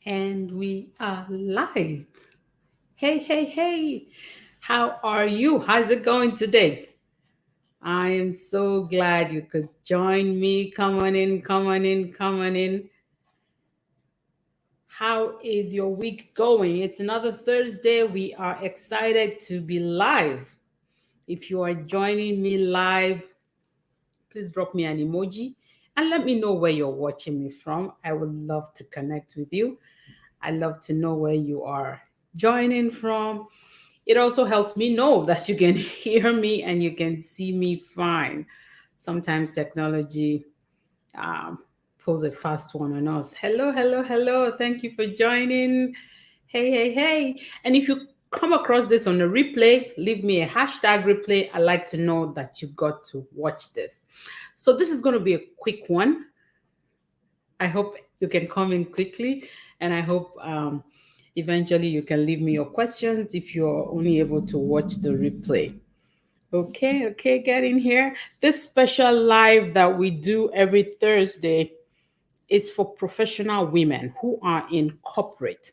And we are live. Hey, hey, hey. How are you? How's it going today? I am so glad you could join me. Come on in, come on in, come on in. How is your week going? It's another Thursday. We are excited to be live. If you are joining me live, please drop me an emoji and let me know where you're watching me from. I would love to connect with you. I love to know where you are joining from. It also helps me know that you can hear me and you can see me fine. Sometimes technology um, pulls a fast one on us. Hello, hello, hello. Thank you for joining. Hey, hey, hey. And if you come across this on a replay, leave me a hashtag replay. I like to know that you got to watch this. So this is going to be a quick one. I hope you can come in quickly, and I hope eventually you can leave me your questions if you're only able to watch the replay. Okay, okay, get in here. This special live that we do every Thursday is for professional women who are in corporate,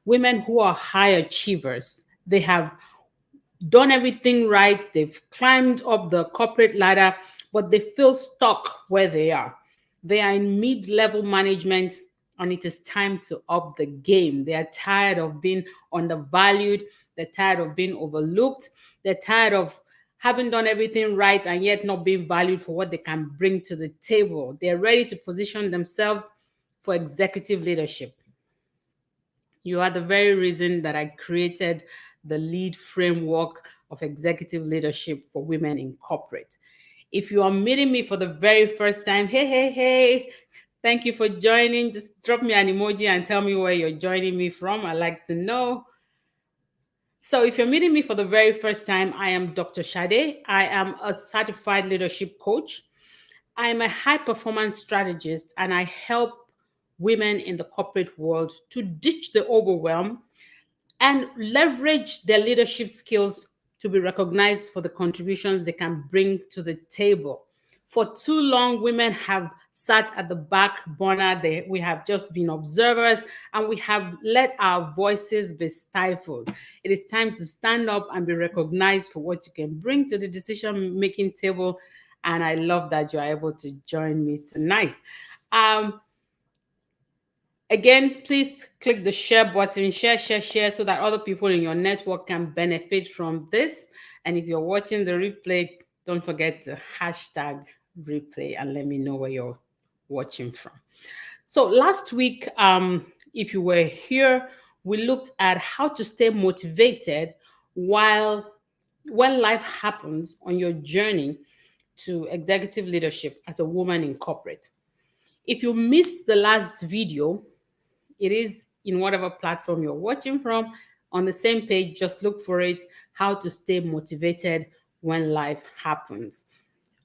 women who are high achievers. They have done everything right, they've climbed up the corporate ladder, but they feel stuck where they are. They are in mid level management, and it is time to up the game. They are tired of being undervalued, they're tired of being overlooked, they're tired of having done everything right and yet not being valued for what they can bring to the table. They're ready to position themselves for executive leadership. You are the very reason that I created the lead framework of executive leadership for women in corporate. If you are meeting me for the very first time, hey, hey, hey, thank you for joining. Just drop me an emoji and tell me where you're joining me from. I like to know. So, if you're meeting me for the very first time, I am Dr. Shade. I am a certified leadership coach. I am a high performance strategist, and I help women in the corporate world to ditch the overwhelm and leverage their leadership skills to be recognized for the contributions they can bring to the table. For too long, women have sat at the back burner. We have just been observers and we have let our voices be stifled. It is time to stand up and be recognized for what you can bring to the decision making table. And I love that you are able to join me tonight. Um, Again, please click the share button, share, share, share, so that other people in your network can benefit from this. And if you're watching the replay, don't forget to hashtag replay and let me know where you're watching from. So last week, if you were here, we looked at how to stay motivated while when life happens on your journey to executive leadership as a woman in corporate. If you missed the last video, it is in whatever platform you're watching from. On the same page, just look for it, how to stay motivated when life happens.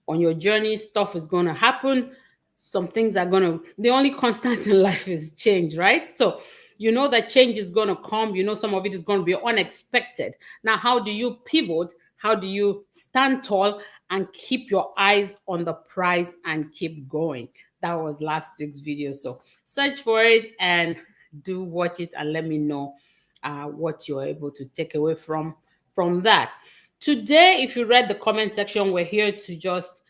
On your journey, stuff is going to happen. Some things are going to, the only constant in life is change, right? So, you know that change is going to come. You know, some of it is going to be unexpected. Now, how do you pivot? How do you stand tall and keep your eyes on the prize and keep going? That was last week's video. So search for it and do watch it and let me know what you're able to take away from that. Today, if you read the comment section, we're here to just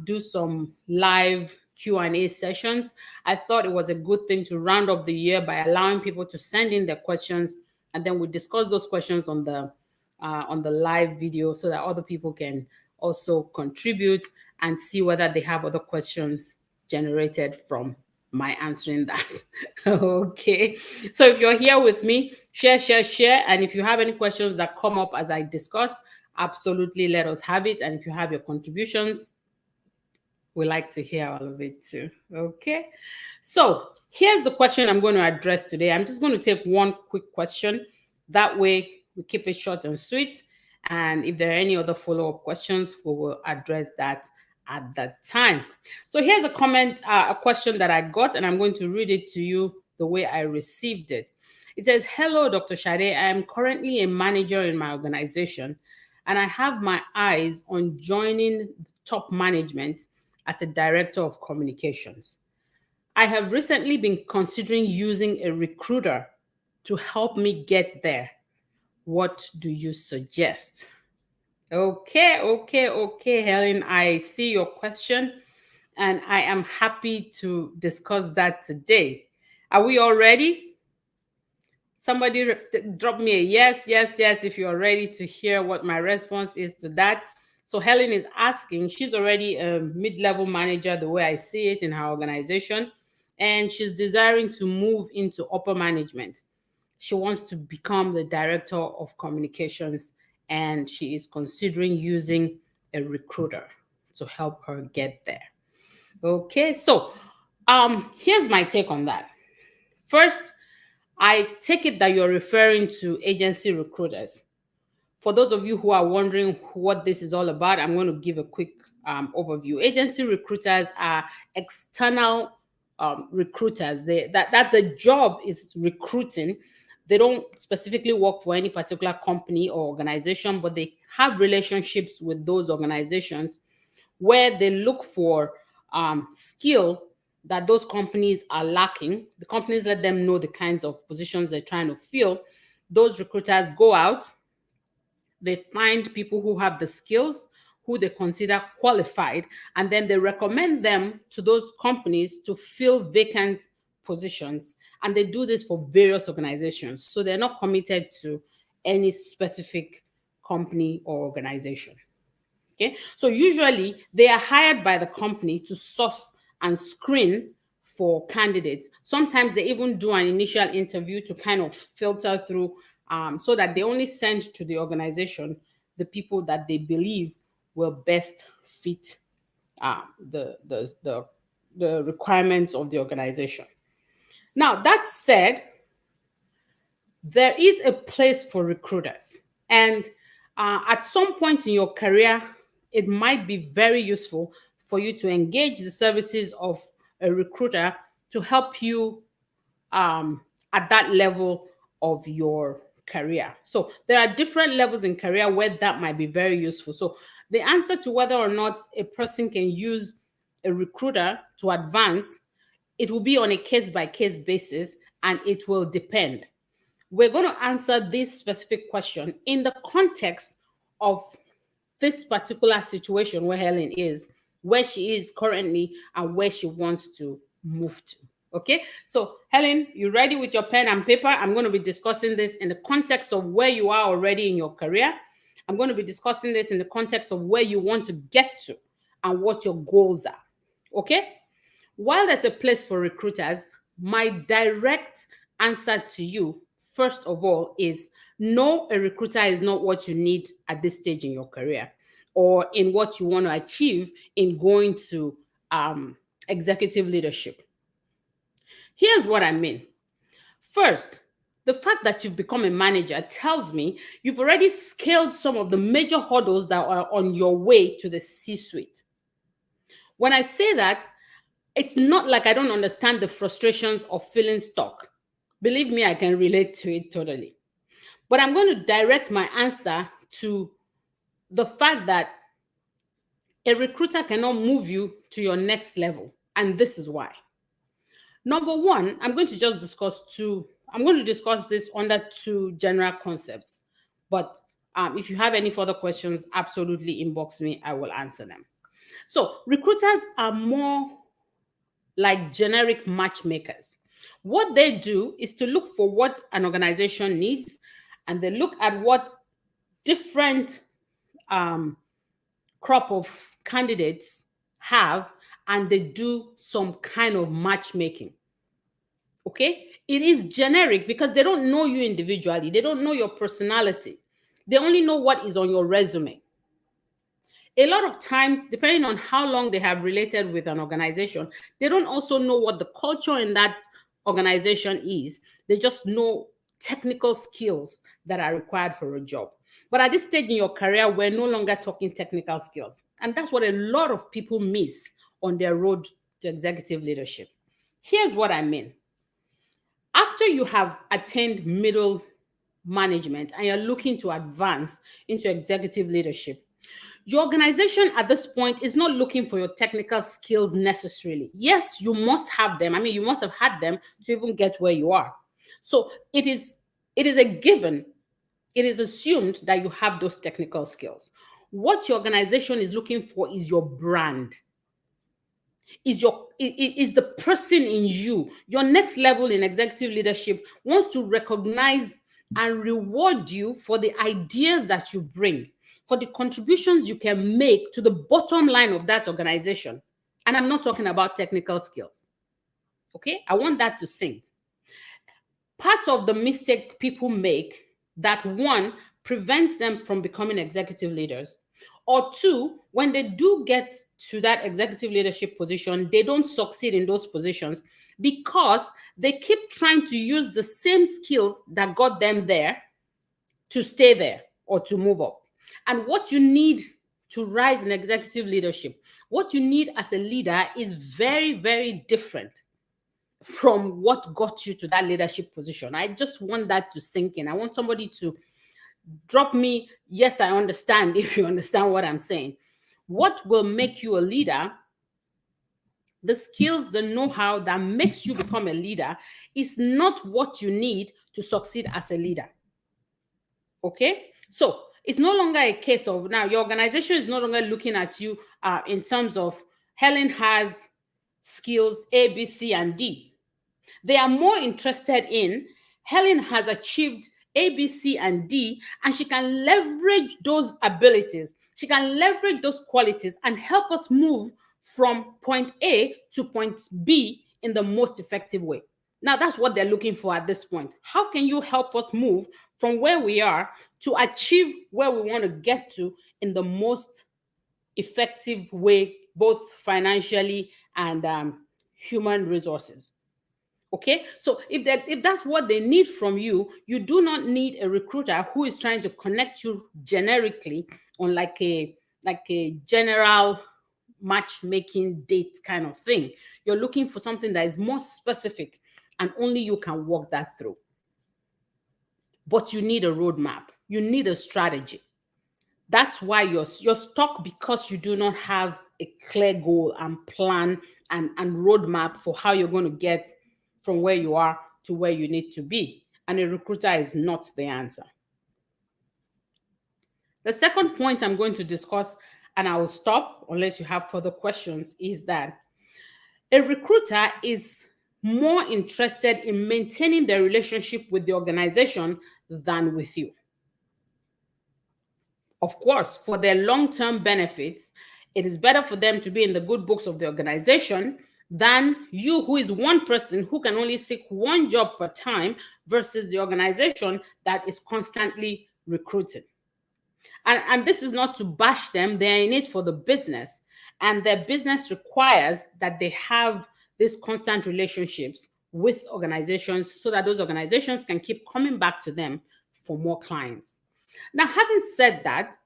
do some live Q&A sessions. I thought it was a good thing to round up the year by allowing people to send in their questions, and then we discuss those questions on the live video so that other people can also contribute and see whether they have other questions generated from my answering that. Okay. So if you're here with me, share, share, share. And if you have any questions that come up as I discuss, absolutely let us have it. And if you have your contributions, we like to hear all of it too. Okay. So here's the question I'm going to address today. I'm just going to take one quick question. That way we keep it short and sweet. And if there are any other follow-up questions, we will address that at that time. So here's a comment, a question that I got, and I'm going to read it to you the way I received it. It says, "Hello, Dr. Shade. I am currently a manager in my organization, and I have my eyes on joining top management as a director of communications. I have recently been considering using a recruiter to help me get there. What do you suggest? Okay, Helen. I see your question and I am happy to discuss that today. Are we all ready? Somebody drop me a yes if you are ready to hear what my response is to that. So Helen is asking, she's already a mid-level manager the way I see it in her organization, and she's desiring to move into upper management. She wants to become the director of communications, and she is considering using a recruiter to help her get there. Okay, so here's my take on that. First, I take it that you're referring to agency recruiters. For those of you who are wondering what this is all about, I'm going to give a quick overview. Agency recruiters are external recruiters. That the job is recruiting. They don't specifically work for any particular company or organization, but they have relationships with those organizations where they look for skill that those companies are lacking. The companies let them know the kinds of positions they're trying to fill. Those recruiters go out, they find people who have the skills, who they consider qualified, and then they recommend them to those companies to fill vacant positions. And they do this for various organizations. So they're not committed to any specific company or organization. Okay, so usually they are hired by the company to source and screen for candidates. Sometimes they even do an initial interview to kind of filter through, so that they only send to the organization the people that they believe will best fit uh, the, the, the, the requirements of the organization. Now, that said, there is a place for recruiters. And at some point in your career, it might be very useful for you to engage the services of a recruiter to help you at that level of your career. So there are different levels in career where that might be very useful. So the answer to whether or not a person can use a recruiter to advance, it will be on a case by case basis and it will depend. We're going to answer this specific question in the context of this particular situation where Helen is, where she is currently, and where she wants to move to. Okay, so Helen, you ready with your pen and paper? I'm going to be discussing this in the context of where you are already in your career. I'm going to be discussing this in the context of where you want to get to and what your goals are. Okay, while there's a place for recruiters, my direct answer to you, first of all, is no, a recruiter is not what you need at this stage in your career or in what you want to achieve in going to executive leadership. Here's what I mean. First, the fact that you've become a manager tells me you've already scaled some of the major hurdles that are on your way to the C-suite. When I say that, it's not like I don't understand the frustrations of feeling stuck. Believe me, I can relate to it totally. But I'm going to direct my answer to the fact that a recruiter cannot move you to your next level. And this is why. Number one, I'm going to discuss this under two general concepts. But if you have any further questions, absolutely inbox me. I will answer them. So recruiters are more like generic matchmakers. What they do is to look for what an organization needs, and they look at what different crop of candidates have, and they do some kind of matchmaking. Okay, it is generic because they don't know you individually, they don't know your personality, they only know what is on your resume. A lot of times, depending on how long they have related with an organization, they don't also know what the culture in that organization is. They just know technical skills that are required for a job. But at this stage in your career, we're no longer talking technical skills. And that's what a lot of people miss on their road to executive leadership. Here's what I mean. After you have attained middle management and you're looking to advance into executive leadership, Your organization at this point is not looking for your technical skills necessarily. Yes, you must have them. I mean, you must have had them to even get where you are. So it is a given. It is assumed that you have those technical skills. What your organization is looking for is your brand. Is the person in you. Your next level in executive leadership wants to recognize and reward you for the ideas that you bring, for the contributions you can make to the bottom line of that organization. And I'm not talking about technical skills. Okay? I want that to sink. Part of the mistake people make that, one, prevents them from becoming executive leaders, or two, when they do get to that executive leadership position, they don't succeed in those positions because they keep trying to use the same skills that got them there to stay there or to move up. And what you need to rise in executive leadership, what you need as a leader is very, very different from what got you to that leadership position. I just want that to sink in. I want somebody to drop me, yes, I understand, if you understand what I'm saying. What will make you a leader, the skills, the know-how that makes you become a leader, is not what you need to succeed as a leader. Okay? So it's no longer a case of, now your organization is no longer looking at you in terms of Helen has skills A, B, C, and D. They are more interested in Helen has achieved A, B, C, and D, and she can leverage those abilities. She can leverage those qualities and help us move from point A to point B in the most effective way. Now, that's what they're looking for at this point. How can you help us move from where we are to achieve where we want to get to in the most effective way, both financially and human resources? Okay, so if that's what they need from you, you do not need a recruiter who is trying to connect you generically on like a general matchmaking date kind of thing. You're looking for something that is more specific, and only you can walk that through. But you need a roadmap. You need a strategy. That's why you're stuck, because you do not have a clear goal and plan and roadmap for how you're going to get from where you are to where you need to be. And a recruiter is not the answer. The second point I'm going to discuss, and I will stop unless you have further questions, is that a recruiter is more interested in maintaining their relationship with the organization than with you. Of course, for their long-term benefits, it is better for them to be in the good books of the organization than you, who is one person who can only seek one job per time, versus the organization that is constantly recruiting. And this is not to bash them. They're in it for the business, and their business requires that they have these constant relationships with organizations so that those organizations can keep coming back to them for more clients. Now, having said that,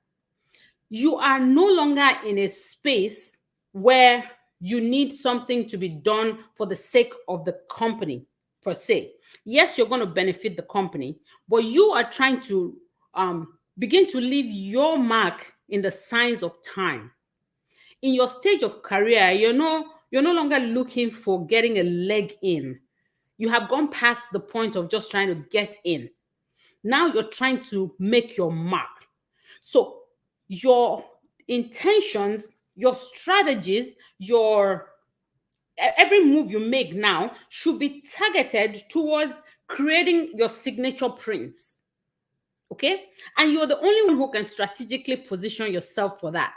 you are no longer in a space where you need something to be done for the sake of the company per se. Yes, you're going to benefit the company, but you are trying to begin to leave your mark in the signs of time. In your stage of career, you're no longer looking for getting a leg in. You have gone past the point of just trying to get in. Now you're trying to make your mark. So your intentions, your strategies, every move you make now should be targeted towards creating your signature prints. Okay? And you're the only one who can strategically position yourself for that.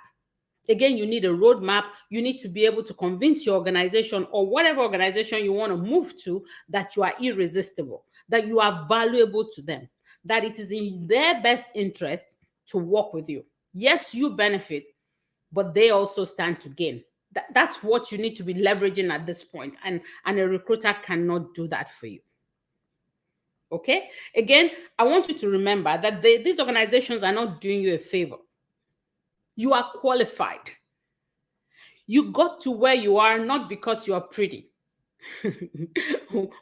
Again, you need a roadmap. You need to be able to convince your organization, or whatever organization you want to move to, that you are irresistible, that you are valuable to them, that it is in their best interest to work with you. Yes, you benefit, but they also stand to gain. That's what you need to be leveraging at this point, and a recruiter cannot do that for you. Okay? Again, I want you to remember that these organizations are not doing you a favor. You are qualified. You got to where you are not because you are pretty.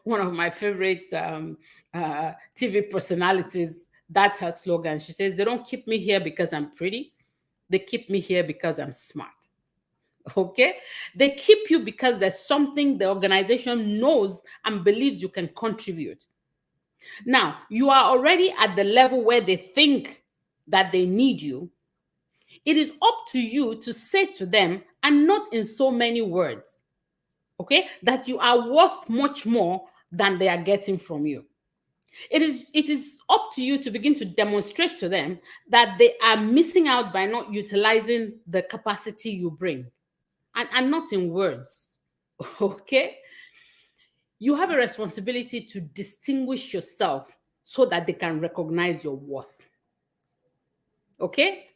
One of my favorite TV personalities, that's her slogan. She says, they don't keep me here because I'm pretty. They keep me here because I'm smart. Okay? They keep you because there's something the organization knows and believes you can contribute. Now, you are already at the level where they think that they need you. It is up to you to say to them, and not in so many words, okay, that you are worth much more than they are getting from you. It is up to you to begin to demonstrate to them that they are missing out by not utilizing the capacity you bring, and not in words. Okay? You have a responsibility to distinguish yourself so that they can recognize your worth. Okay?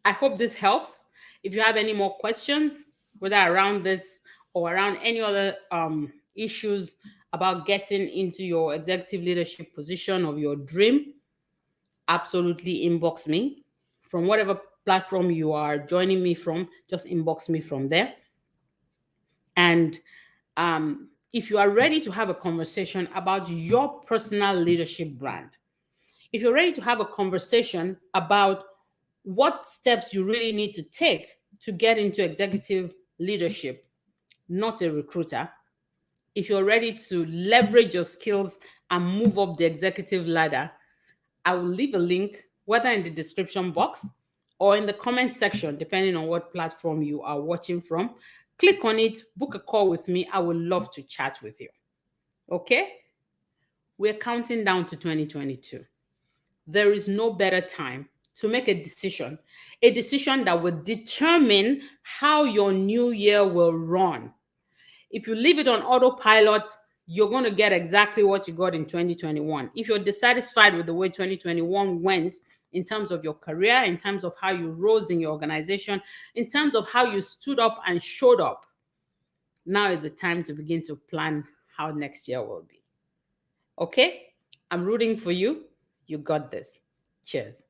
I hope this helps. If you have any more questions, whether around this or around any other issues about getting into your executive leadership position of your dream, absolutely inbox me from whatever platform you are joining me from. Just inbox me from there. And if you are ready to have a conversation about your personal leadership brand, if you're ready to have a conversation about what steps you really need to take to get into executive leadership, not a recruiter, if you're ready to leverage your skills and move up the executive ladder, I will leave a link, whether in the description box or in the comment section, depending on what platform you are watching from. Click on it, book a call with me. I would love to chat with you. Okay? We're counting down to 2022. There is no better time to make a decision that will determine how your new year will run. If you leave it on autopilot, you're going to get exactly what you got in 2021. If you're dissatisfied with the way 2021 went in terms of your career, in terms of how you rose in your organization, in terms of how you stood up and showed up, now is the time to begin to plan how next year will be. Okay? I'm rooting for you. You got this. Cheers.